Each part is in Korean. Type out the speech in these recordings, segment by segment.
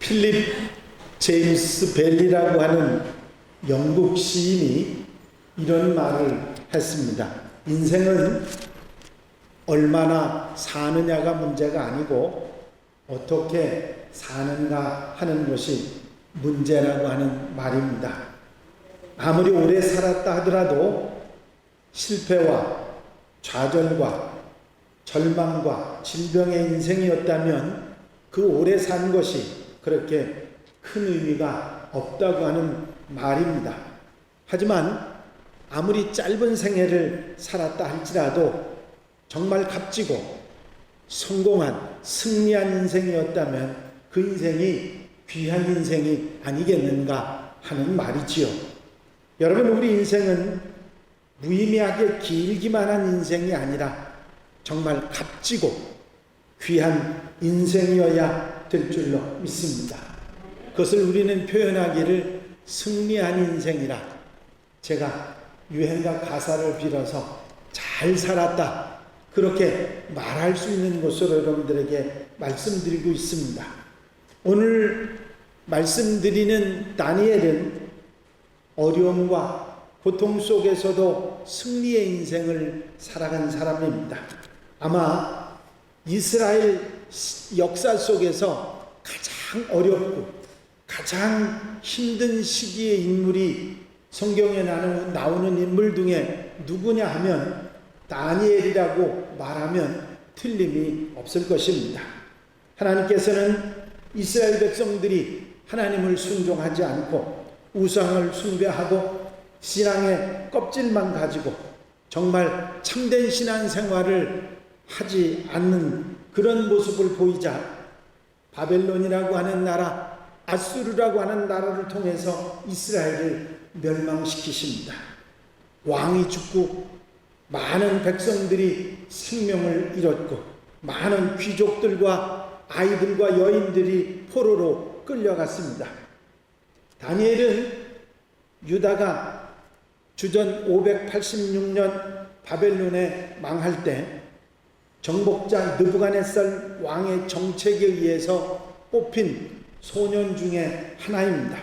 필립 제임스 벨리라고 하는 영국 시인이 이런 말을 했습니다. 인생은 얼마나 사느냐가 문제가 아니고 어떻게 사는가 하는 것이 문제라고 하는 말입니다. 아무리 오래 살았다 하더라도 실패와 좌절과 절망과 질병의 인생이었다면 그 오래 산 것이 그렇게 큰 의미가 없다고 하는 말입니다. 하지만 아무리 짧은 생애를 살았다 할지라도 정말 값지고 성공한 승리한 인생이었다면 그 인생이 귀한 인생이 아니겠는가 하는 말이지요. 여러분, 우리 인생은 무의미하게 길기만 한 인생이 아니라 정말 값지고 귀한 인생이어야 될 줄로 믿습니다. 그것을 우리는 표현하기를 승리한 인생이라, 제가 유행가 가사를 빌어서 잘 살았다, 그렇게 말할 수 있는 것으로 여러분들에게 말씀드리고 있습니다. 오늘 말씀드리는 다니엘은 어려움과 고통 속에서도 승리의 인생을 살아간 사람입니다. 아마 이스라엘 역사 속에서 가장 어렵고 가장 힘든 시기의 인물이 성경에 나오는 인물 중에 누구냐 하면 다니엘이라고 말하면 틀림이 없을 것입니다. 하나님께서는 이스라엘 백성들이 하나님을 순종하지 않고 우상을 숭배하고 신앙의 껍질만 가지고 정말 참된 신앙 생활을 하지 않는 그런 모습을 보이자 바벨론이라고 하는 나라, 아수르라고 하는 나라를 통해서 이스라엘을 멸망시키십니다. 왕이 죽고 많은 백성들이 생명을 잃었고 많은 귀족들과 아이들과 여인들이 포로로 끌려갔습니다. 다니엘은 유다가 주전 586년 바벨론에 망할 때 정복자 느부갓네살 왕의 정책에 의해서 뽑힌 소년 중에 하나입니다.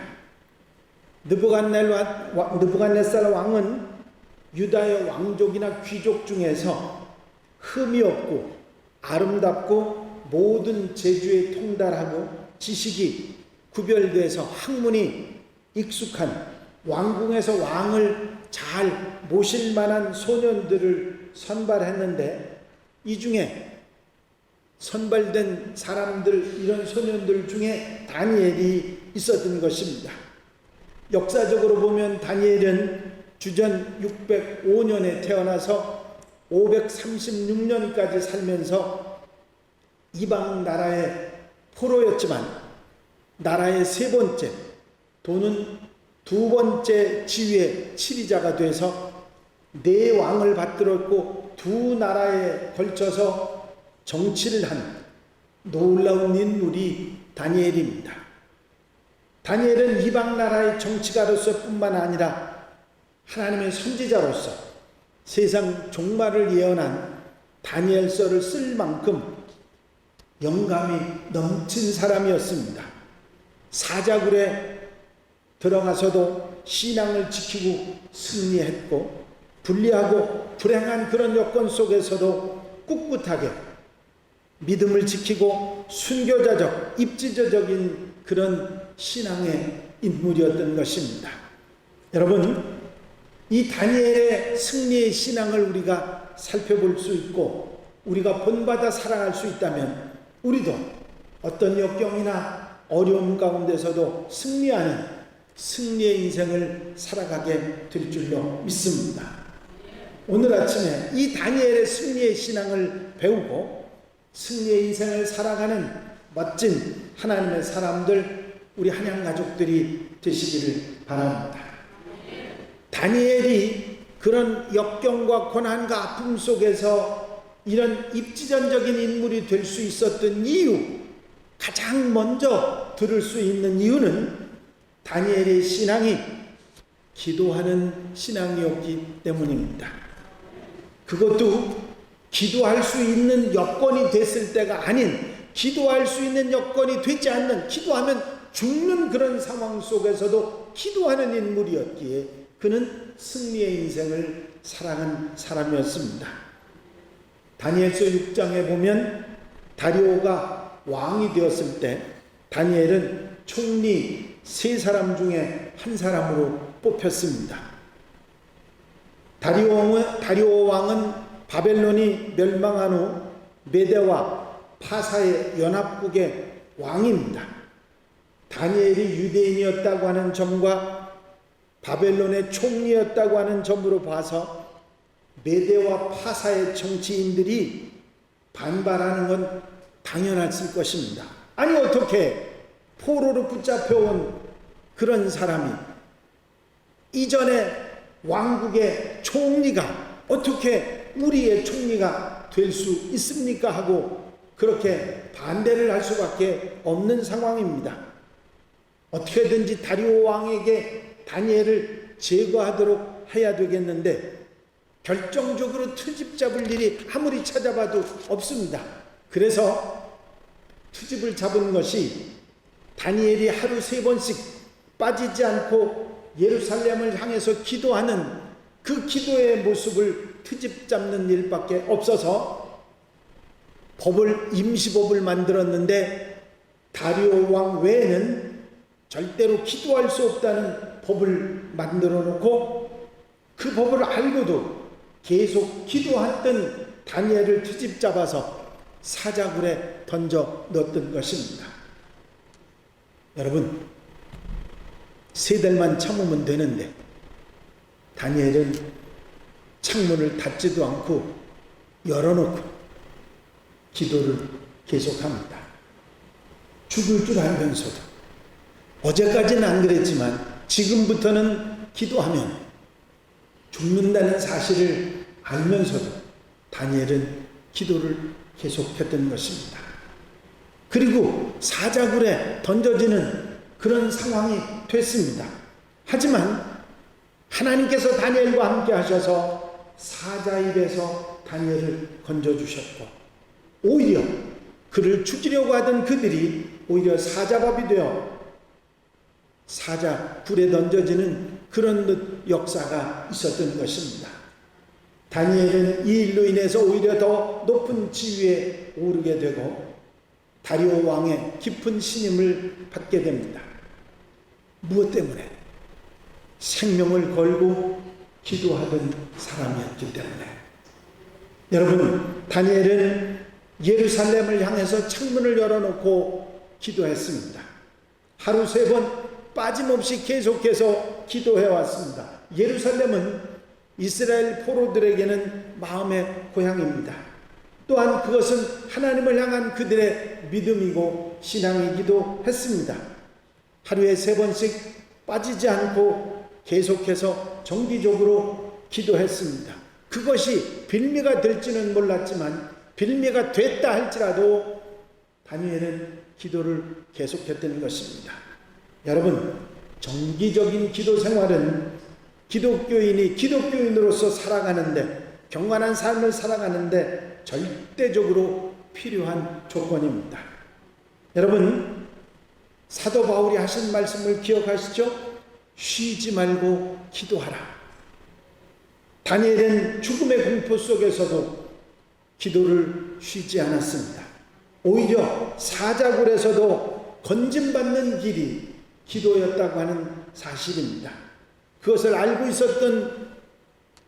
느부갓네살 왕은 유다의 왕족이나 귀족 중에서 흠이 없고 아름답고 모든 재주에 통달하고 지식이 구별돼서 학문이 익숙한 왕궁에서 왕을 잘 모실 만한 소년들을 선발했는데, 이 중에 선발된 사람들, 이런 소년들 중에 다니엘이 있었던 것입니다. 역사적으로 보면 다니엘은 주전 605년에 태어나서 536년까지 살면서 이방 나라의 포로였지만 나라의 세 번째, 또는 두 번째 지위의 치리자가 돼서 네 왕을 받들었고 두 나라에 걸쳐서 정치를 한 놀라운 인물이 다니엘입니다. 다니엘은 이방 나라의 정치가로서 뿐만 아니라 하나님의 선지자로서 세상 종말을 예언한 다니엘서를 쓸 만큼 영감이 넘친 사람이었습니다. 사자굴에 들어가서도 신앙을 지키고 승리했고, 불리하고 불행한 그런 여건 속에서도 꿋꿋하게 믿음을 지키고 순교자적, 입지저적인 그런 신앙의 인물이었던 것입니다. 여러분, 이 다니엘의 승리의 신앙을 우리가 살펴볼 수 있고 우리가 본받아 살아갈 수 있다면 우리도 어떤 역경이나 어려움 가운데서도 승리하는 승리의 인생을 살아가게 될 줄로 믿습니다. 오늘 아침에 이 다니엘의 승리의 신앙을 배우고 승리의 인생을 살아가는 멋진 하나님의 사람들, 우리 한양 가족들이 되시기를 바랍니다. 다니엘이 그런 역경과 고난과 아픔 속에서 이런 입지전적인 인물이 될 수 있었던 이유, 가장 먼저 들을 수 있는 이유는 다니엘의 신앙이 기도하는 신앙이었기 때문입니다. 그것도 기도할 수 있는 여건이 됐을 때가 아닌 기도할 수 있는 여건이 되지 않는, 기도하면 죽는 그런 상황 속에서도 기도하는 인물이었기에 그는 승리의 인생을 살아간 사람이었습니다. 다니엘서 6장에 보면 다리오가 왕이 되었을 때 다니엘은 총리 3사람 중에 한 사람으로 뽑혔습니다. 다리오 왕은 바벨론이 멸망한 후 메대와 파사의 연합국의 왕입니다. 다니엘이 유대인이었다고 하는 점과 바벨론의 총리였다고 하는 점으로 봐서 메대와 파사의 정치인들이 반발하는 건 당연했을 것입니다. 아니 어떻게 포로로 붙잡혀온 그런 사람이 이전에 왕국의 총리가 어떻게 우리의 총리가 될 수 있습니까? 하고 그렇게 반대를 할 수밖에 없는 상황입니다. 어떻게든지 다리오 왕에게 다니엘을 제거하도록 해야 되겠는데 결정적으로 트집 잡을 일이 아무리 찾아봐도 없습니다. 그래서 트집을 잡은 것이 다니엘이 하루 3번씩 빠지지 않고 예루살렘을 향해서 기도하는 그 기도의 모습을 트집 잡는 일밖에 없어서 임시법을 만들었는데 다리오 왕 외에는 절대로 기도할 수 없다는 법을 만들어 놓고 그 법을 알고도 계속 기도했던 다니엘을 트집 잡아서 사자굴에 던져 넣었던 것입니다. 여러분, 3달만 참으면 되는데 다니엘은 창문을 닫지도 않고 열어놓고 기도를 계속합니다. 죽을 줄 알면서도, 어제까지는 안 그랬지만 지금부터는 기도하면 죽는다는 사실을 알면서도 다니엘은 기도를 계속했던 것입니다. 그리고 사자굴에 던져지는 그런 상황이 됐습니다. 하지만 하나님께서 다니엘과 함께 하셔서 사자 입에서 다니엘을 건져주셨고, 오히려 그를 죽이려고 하던 그들이 오히려 사자밥이 되어 사자굴에 던져지는 그런 역사가 있었던 것입니다. 다니엘은 이 일로 인해서 오히려 더 높은 지위에 오르게 되고 다리오 왕의 깊은 신임을 받게 됩니다. 무엇 때문에? 생명을 걸고 기도하던 사람이었기 때문에. 여러분, 다니엘은 예루살렘을 향해서 창문을 열어놓고 기도했습니다. 하루 3번 빠짐없이 계속해서 기도해왔습니다. 예루살렘은 이스라엘 포로들에게는 마음의 고향입니다. 또한 그것은 하나님을 향한 그들의 믿음이고 신앙이기도 했습니다. 하루에 3번씩 빠지지 않고 계속해서 정기적으로 기도했습니다. 그것이 빌미가 될지는 몰랐지만 빌미가 됐다 할지라도 다니엘은 기도를 계속했던 것입니다. 여러분, 정기적인 기도 생활은 기독교인이 기독교인으로서 살아가는데, 경건한 삶을 살아가는데 절대적으로 필요한 조건입니다. 여러분, 사도 바울이 하신 말씀을 기억하시죠? 쉬지 말고 기도하라. 다니엘은 죽음의 공포 속에서도 기도를 쉬지 않았습니다. 오히려 사자굴에서도 건짐받는 길이 기도였다고 하는 사실입니다. 그것을 알고 있었던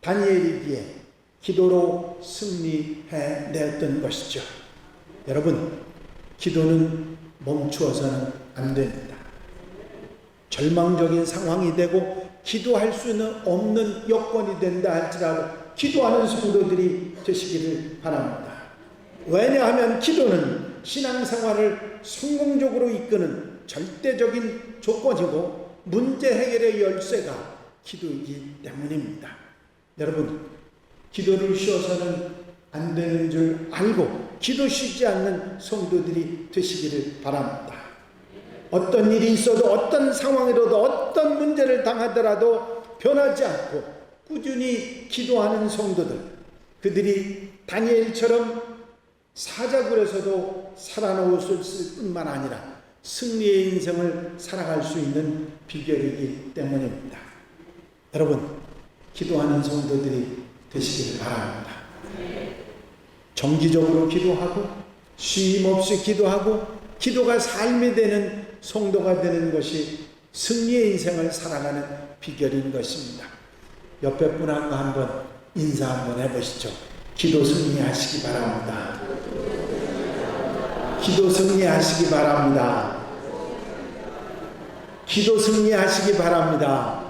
다니엘이기에 기도로 승리해냈던 것이죠. 여러분, 기도는 멈추어서는 안 됩니다. 절망적인 상황이 되고 기도할 수는 없는 여건이 된다 할지라도 기도하는 성도들이 되시기를 바랍니다. 왜냐하면 기도는 신앙생활을 성공적으로 이끄는 절대적인 조건이고 문제 해결의 열쇠가 기도이기 때문입니다. 여러분, 기도를 쉬어서는 안 되는 줄 알고 기도 쉬지 않는 성도들이 되시기를 바랍니다. 어떤 일이 있어도, 어떤 상황이라도, 어떤 문제를 당하더라도 변하지 않고 꾸준히 기도하는 성도들, 그들이 다니엘처럼 사자굴에서도 살아놓을 뿐만 아니라 승리의 인생을 살아갈 수 있는 비결이기 때문입니다. 여러분, 기도하는 성도들이 되시기를 바랍니다. 정기적으로 기도하고 쉼 없이 기도하고 기도가 삶이 되는 성도가 되는 것이 승리의 인생을 살아가는 비결인 것입니다. 옆에 분하고 한번 인사 한번 해보시죠. 기도 승리하시기 바랍니다. 기도 승리하시기 바랍니다. 기도 승리하시기 바랍니다.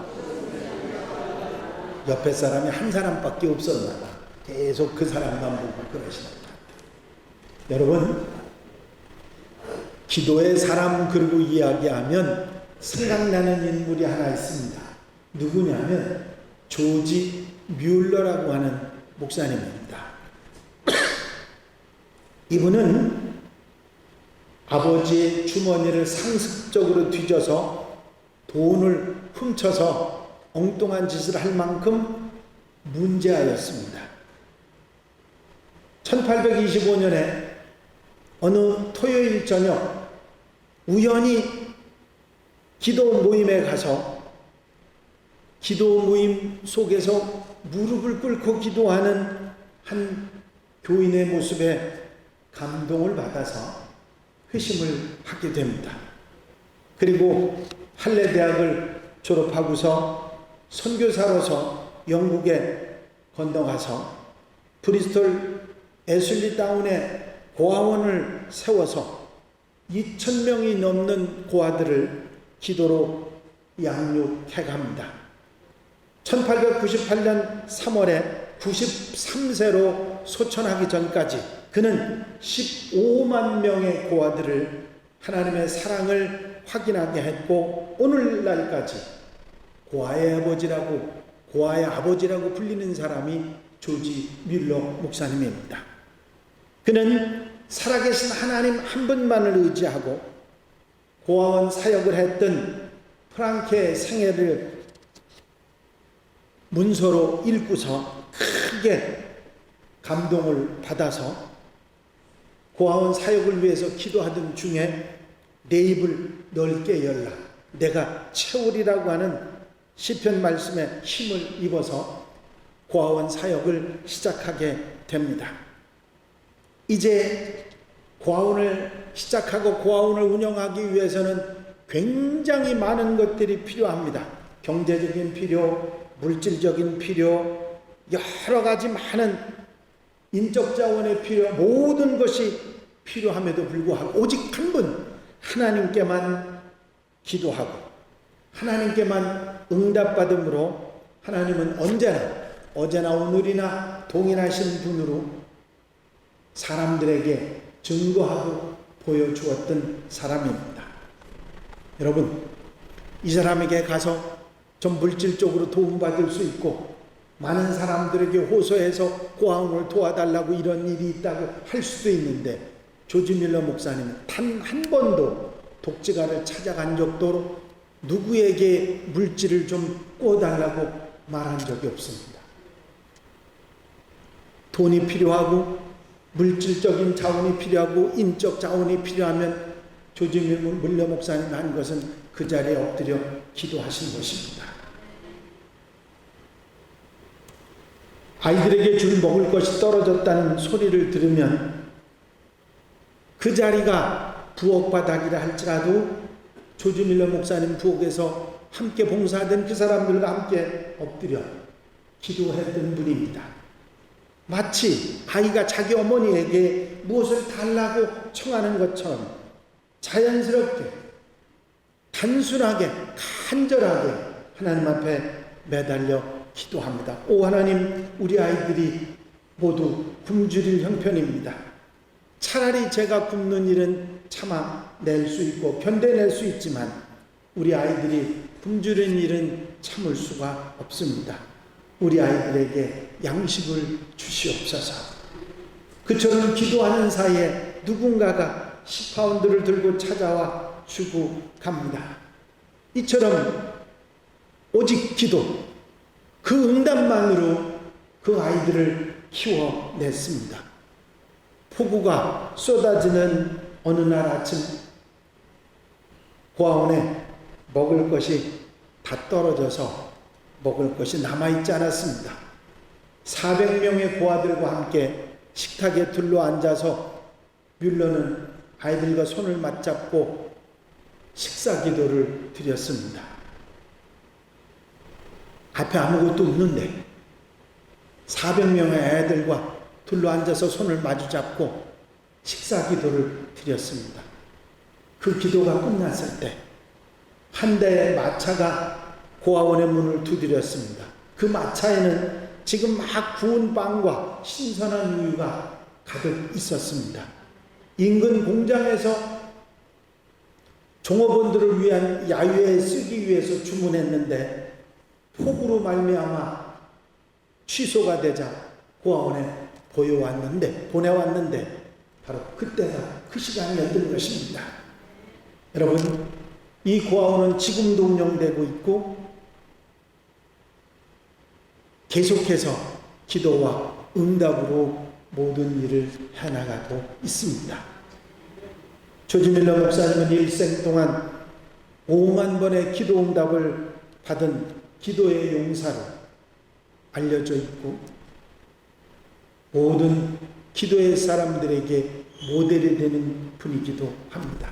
옆에 사람이 한 사람밖에 없었나 봐. 계속 그 사람만 보고 그러시는 것 같아요. 여러분, 기도의 사람 그리고 이야기하면 생각나는 인물이 하나 있습니다. 누구냐면 조지 뮬러라고 하는 목사님입니다. 이분은 아버지의 주머니를 상습적으로 뒤져서 돈을 훔쳐서 엉뚱한 짓을 할 만큼 문제아였습니다. 1825년에 어느 토요일 저녁 우연히 기도 모임에 가서 기도 모임 속에서 무릎을 꿇고 기도하는 한 교인의 모습에 감동을 받아서 회심을 하게 됩니다. 그리고 할례 대학을 졸업하고서 선교사로서 영국에 건너가서 브리스톨 애슐리 다운에 고아원을 세워서 2,000명이 넘는 고아들을 기도로 양육해 갑니다. 1898년 3월에 93세로 소천하기 전까지 그는 15만 명의 고아들을 하나님의 사랑을 확인하게 했고 오늘날까지 고아의 아버지라고 불리는 사람이 조지 뮬러 목사님입니다. 그는 살아계신 하나님 한 분만을 의지하고 고아원 사역을 했던 프랑케의 생애를 문서로 읽고서 크게 감동을 받아서 고아원 사역을 위해서 기도하던 중에 내 입을 넓게 열라 내가 채우리라고 하는 시편 말씀에 힘을 입어서 고아원 사역을 시작하게 됩니다. 이제 고아원을 시작하고 고아원을 운영하기 위해서는 굉장히 많은 것들이 필요합니다. 경제적인 필요, 물질적인 필요, 여러 가지 많은 인적 자원의 필요, 모든 것이 필요함에도 불구하고 오직 한 분 하나님께만 기도하고 하나님께만 응답받음으로 하나님은 언제나 어제나 오늘이나 동일하신 분으로 사람들에게 증거하고 보여주었던 사람입니다. 여러분, 이 사람에게 가서 좀 물질적으로 도움받을 수 있고 많은 사람들에게 호소해서 고아원을 도와달라고 이런 일이 있다고 할 수도 있는데 조지 뮬러 목사님은 단 한 번도 독지가를 찾아간 적도 누구에게 물질을 좀 꿔달라고 말한 적이 없습니다. 돈이 필요하고 물질적인 자원이 필요하고 인적 자원이 필요하면 조지 뮬러 목사님이 한 것은 그 자리에 엎드려 기도하신 것입니다. 아이들에게 줄 먹을 것이 떨어졌다는 소리를 들으면 그 자리가 부엌 바닥이라 할지라도 조지 뮬러 목사님 부엌에서 함께 봉사하던 그 사람들과 함께 엎드려 기도했던 분입니다. 마치 아이가 자기 어머니에게 무엇을 달라고 청하는 것처럼 자연스럽게 단순하게 간절하게 하나님 앞에 매달려 기도합니다. 오 하나님, 우리 아이들이 모두 굶주릴 형편입니다. 차라리 제가 굶는 일은 참아낼 수 있고 견뎌낼 수 있지만 우리 아이들이 굶주린 일은 참을 수가 없습니다. 우리 아이들에게 양식을 주시옵소서. 그처럼 기도하는 사이에 누군가가 10파운드를 들고 찾아와 주고 갑니다. 이처럼 오직 기도, 그 응답만으로 그 아이들을 키워냈습니다. 폭우가 쏟아지는 어느 날 아침, 고아원에 먹을 것이 다 떨어져서 먹을 것이 남아있지 않았습니다. 400명의 고아들과 함께 식탁에 둘러앉아서 뮬러는 아이들과 손을 맞잡고 식사 기도를 드렸습니다. 앞에 아무것도 없는데 400명의 애들과 둘러앉아서 손을 마주잡고 식사 기도를 드렸습니다. 그 기도가 끝났을 때 한 대의 마차가 고아원의 문을 두드렸습니다. 그 마차에는 지금 막 구운 빵과 신선한 우유가 가득 있었습니다. 인근 공장에서 종업원들을 위한 야유에 쓰기 위해서 주문했는데 폭우로 말미암아 취소가 되자 고아원에 보내왔는데 바로 그때가 그 시간이었던 것입니다. 여러분, 이 고아원은 지금도 운영되고 있고 계속해서 기도와 응답으로 모든 일을 해나가고 있습니다. 조지 밀러 목사님은 일생 동안 5만 번의 기도 응답을 받은 기도의 용사로 알려져 있고 모든 기도의 사람들에게 모델이 되는 분이기도 합니다.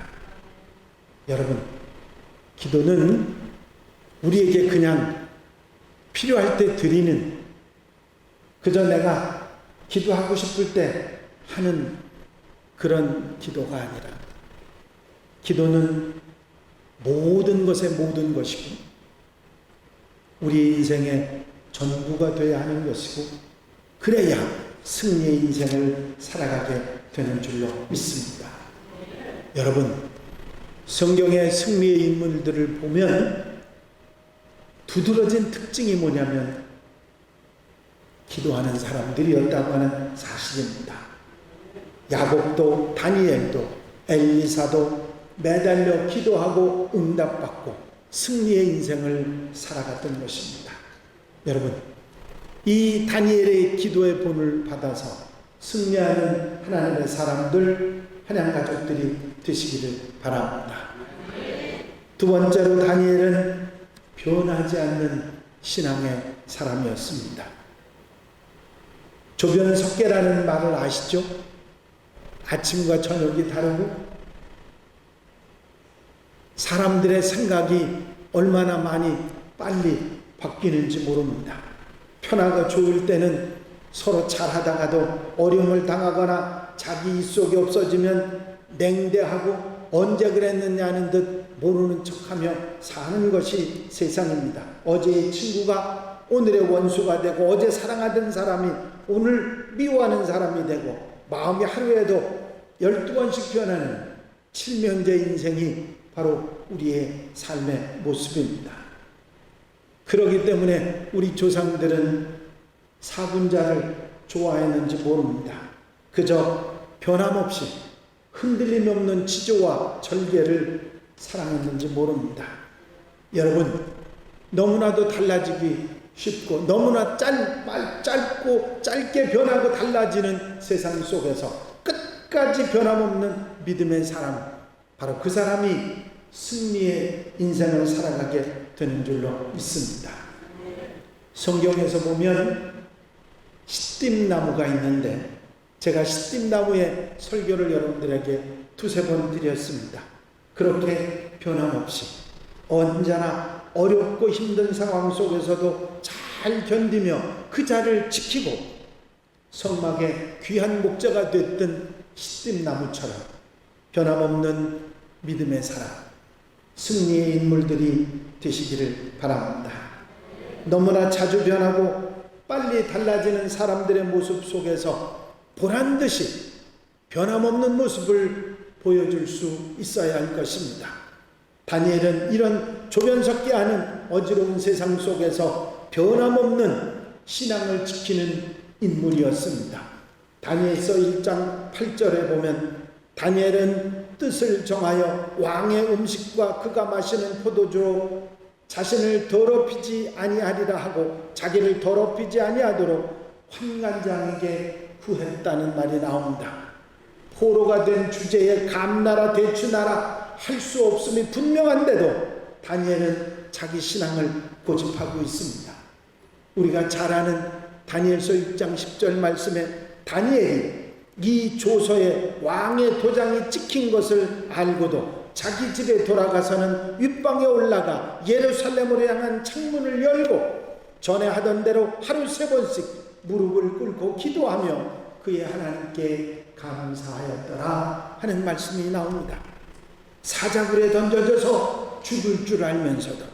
여러분, 기도는 우리에게 그냥 필요할 때 드리는, 그저 내가 기도하고 싶을 때 하는 그런 기도가 아니라 기도는 모든 것의 모든 것이고 우리 인생의 전부가 되어야 하는 것이고 그래야 승리의 인생을 살아가게 되는 줄로 믿습니다. 여러분, 성경의 승리의 인물들을 보면 두드러진 특징이 뭐냐면 기도하는 사람들이었다고 하는 사실입니다. 야곱도 다니엘도 엘리사도 매달려 기도하고 응답받고 승리의 인생을 살아갔던 것입니다. 여러분, 이 다니엘의 기도의 본을 받아서 승리하는 하나님의 사람들, 하나님 가족들이 되시기를 바랍니다. 두 번째로 다니엘은 변하지 않는 신앙의 사람이었습니다. 조변석계라는 말을 아시죠? 아침과 저녁이 다르고 사람들의 생각이 얼마나 많이 빨리 바뀌는지 모릅니다. 편하고 좋을 때는 서로 잘하다가도 어려움을 당하거나 자기 입속이 없어지면 냉대하고 언제 그랬느냐는 듯 모르는 척하며 사는 것이 세상입니다. 어제의 친구가 오늘의 원수가 되고 어제 사랑하던 사람이 오늘 미워하는 사람이 되고 마음이 하루에도 12번씩 변하는 칠면제 인생이 바로 우리의 삶의 모습입니다. 그렇기 때문에 우리 조상들은 사군자를 좋아했는지 모릅니다. 그저 변함없이 흔들림이 없는 지조와 절개를 사랑했는지 모릅니다. 여러분, 너무나도 달라지기 쉽고 너무나 짧고 짧게 변하고 달라지는 세상 속에서 끝까지 변함없는 믿음의 사람, 바로 그 사람이 승리의 인생을 살아가게 되는 줄로 믿습니다. 성경에서 보면 시띠나무가 있는데 제가 시띠나무의 설교를 여러분들에게 두세 번 드렸습니다. 그렇게 변함없이 언제나 어렵고 힘든 상황 속에서도 잘 견디며 그 자리를 지키고 성막의 귀한 목자가 됐던 시띠나무처럼 변함없는 믿음의 사람, 승리의 인물들이 되시기를 바랍니다. 너무나 자주 변하고 빨리 달라지는 사람들의 모습 속에서 보란듯이 변함없는 모습을 보여줄 수 있어야 할 것입니다. 다니엘은 이런 조변석기 아닌 어지러운 세상 속에서 변함없는 신앙을 지키는 인물이었습니다. 다니엘서 1장 8절에 보면 다니엘은 뜻을 정하여 왕의 음식과 그가 마시는 포도주로 자신을 더럽히지 아니하리라 하고 자기를 더럽히지 아니하도록 환관장에게 구했다는 말이 나옵니다. 포로가 된 주제에 감나라 대추나라 할 수 없음이 분명한데도 다니엘은 자기 신앙을 고집하고 있습니다. 우리가 잘 아는 다니엘서 6장 10절 말씀에 다니엘이 이 조서에 왕의 도장이 찍힌 것을 알고도 자기 집에 돌아가서는 윗방에 올라가 예루살렘으로 향한 창문을 열고 전에 하던 대로 하루 3번씩 무릎을 꿇고 기도하며 그의 하나님께 감사하였더라 하는 말씀이 나옵니다. 사자굴에 던져져서 죽을 줄 알면서도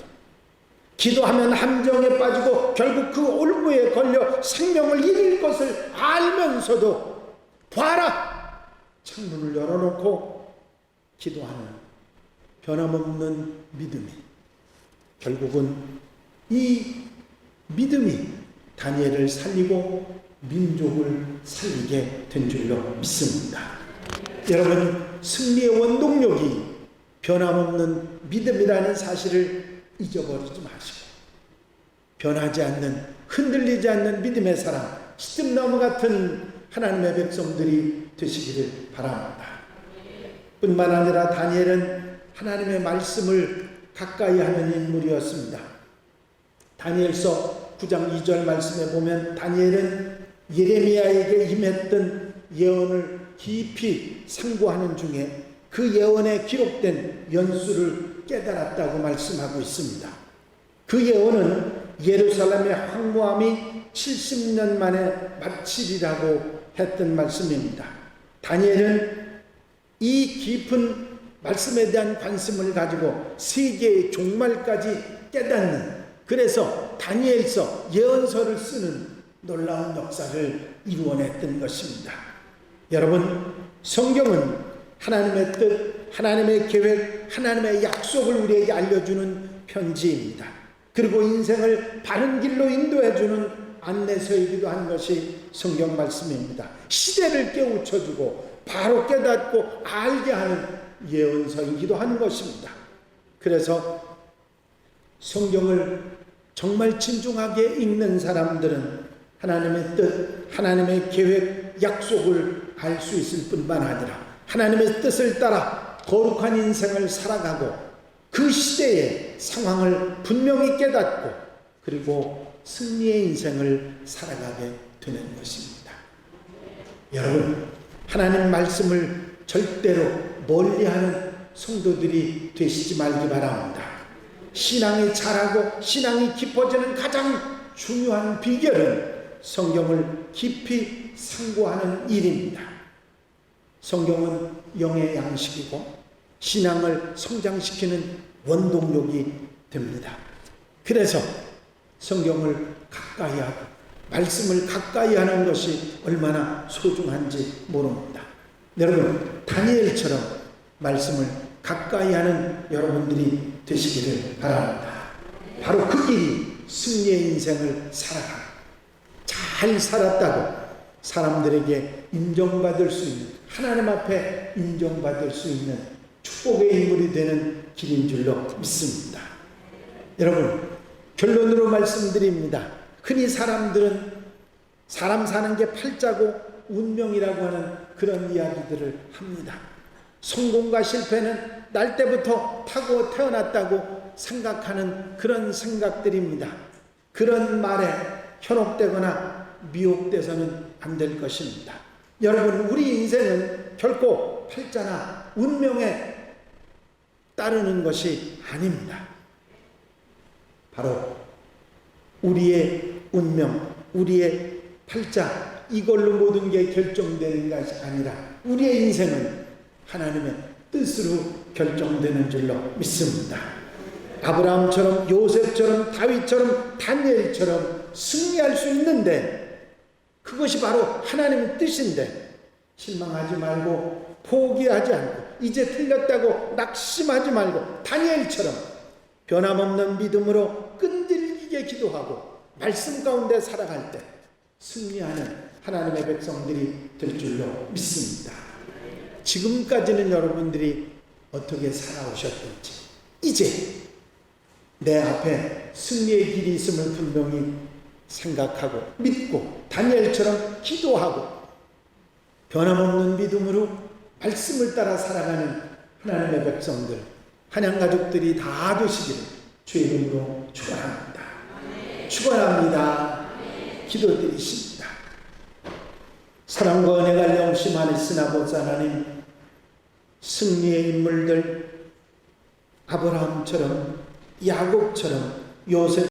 기도하면 함정에 빠지고 결국 그 올무에 걸려 생명을 잃을 것을 알면서도 봐라! 창문을 열어놓고 기도하는 변함없는 믿음이 결국은 이 믿음이 다니엘을 살리고 민족을 살리게 된 줄로 믿습니다. 여러분, 승리의 원동력이 변함없는 믿음이라는 사실을 잊어버리지 마시고 변하지 않는, 흔들리지 않는 믿음의 사람, 시든나무 같은 하나님의 백성들이 되시기를 바랍니다. 뿐만 아니라 다니엘은 하나님의 말씀을 가까이 하는 인물이었습니다. 다니엘서 9장 2절 말씀에 보면 다니엘은 예레미야에게 임했던 예언을 깊이 상고하는 중에 그 예언에 기록된 연수를 깨달았다고 말씀하고 있습니다. 그 예언은 예루살렘의 황무함이 70년 만에 마치리라고 했던 말씀입니다. 다니엘은 이 깊은 말씀에 대한 관심을 가지고 세계의 종말까지 깨닫는, 그래서 다니엘서 예언서를 쓰는 놀라운 역사를 이루어냈던 것입니다. 여러분, 성경은 하나님의 뜻, 하나님의 계획, 하나님의 약속을 우리에게 알려주는 편지입니다. 그리고 인생을 바른 길로 인도해주는 안내서이기도 한 것이 성경 말씀입니다. 시대를 깨우쳐주고 바로 깨닫고 알게 하는 예언서이기도 한 것입니다. 그래서 성경을 정말 진중하게 읽는 사람들은 하나님의 뜻, 하나님의 계획, 약속을 알 수 있을 뿐만 아니라 하나님의 뜻을 따라 거룩한 인생을 살아가고 그 시대의 상황을 분명히 깨닫고 그리고 승리의 인생을 살아가게 되는 것입니다. 여러분, 하나님 말씀을 절대로 멀리하는 성도들이 되시지 말기 바랍니다. 신앙이 자라고 신앙이 깊어지는 가장 중요한 비결은 성경을 깊이 상고하는 일입니다. 성경은 영의 양식이고 신앙을 성장시키는 원동력이 됩니다. 그래서 성경을 가까이 하고 말씀을 가까이 하는 것이 얼마나 소중한지 모릅니다. 여러분, 다니엘처럼 말씀을 가까이 하는 여러분들이 되시기를 바랍니다. 바로 그 길이 승리의 인생을 살아가고 잘 살았다고 사람들에게 인정받을 수 있는, 하나님 앞에 인정받을 수 있는 축복의 인물이 되는 길인 줄로 믿습니다. 여러분, 결론으로 말씀드립니다. 흔히 사람들은 사람 사는 게 팔자고 운명이라고 하는 그런 이야기들을 합니다. 성공과 실패는 날 때부터 타고 태어났다고 생각하는 그런 생각들입니다. 그런 말에 현혹되거나 미혹돼서는 안 될 것입니다. 여러분, 우리 인생은 결코 팔자나 운명에 따르는 것이 아닙니다. 바로 우리의 운명, 우리의 팔자, 이걸로 모든 게 결정되는 것이 아니라 우리의 인생은 하나님의 뜻으로 결정되는 줄로 믿습니다. 아브라함처럼, 요셉처럼, 다윗처럼, 다니엘처럼 승리할 수 있는데 그것이 바로 하나님의 뜻인데 실망하지 말고 포기하지 않고 이제 틀렸다고 낙심하지 말고 다니엘처럼 변함없는 믿음으로 끈질기게 기도하고 말씀 가운데 살아갈 때 승리하는 하나님의 백성들이 될 줄로 믿습니다. 지금까지는 여러분들이 어떻게 살아오셨던지 이제 내 앞에 승리의 길이 있음을 분명히 생각하고 믿고 다니엘처럼 기도하고 변함없는 믿음으로 말씀을 따라 살아가는 하나님의 백성들, 한양 가족들이 다 되시기를 주의 이름으로 축원합니다. 축원합니다. 기도드리십니다. 사랑과 은혜가 영시 많으신 아버지 하나님, 승리의 인물들 아브라함처럼, 야곱처럼, 요셉처럼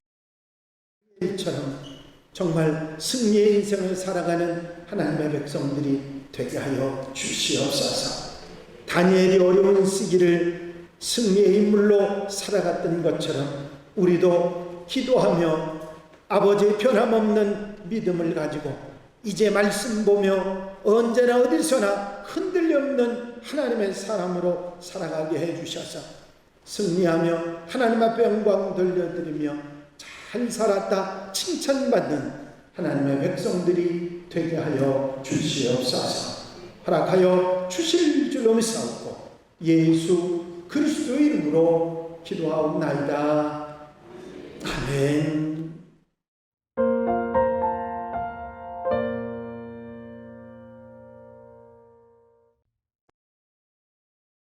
정말 승리의 인생을 살아가는 하나님의 백성들이 되게 하여 주시옵소서. 다니엘이 어려운 시기를 승리의 인물로 살아갔던 것처럼 우리도 기도하며 아버지의 변함없는 믿음을 가지고 이제 말씀 보며 언제나 어디서나 흔들림 없는 하나님의 사람으로 살아가게 해주셔서 승리하며 하나님 앞에 영광 돌려드리며 잘 살았다 칭찬받는 하나님의 백성들이 되게 하여 주시옵소서. 허락하여 주실 줄로 믿사옵고 예수 그리스도의 이름으로 기도하옵나이다.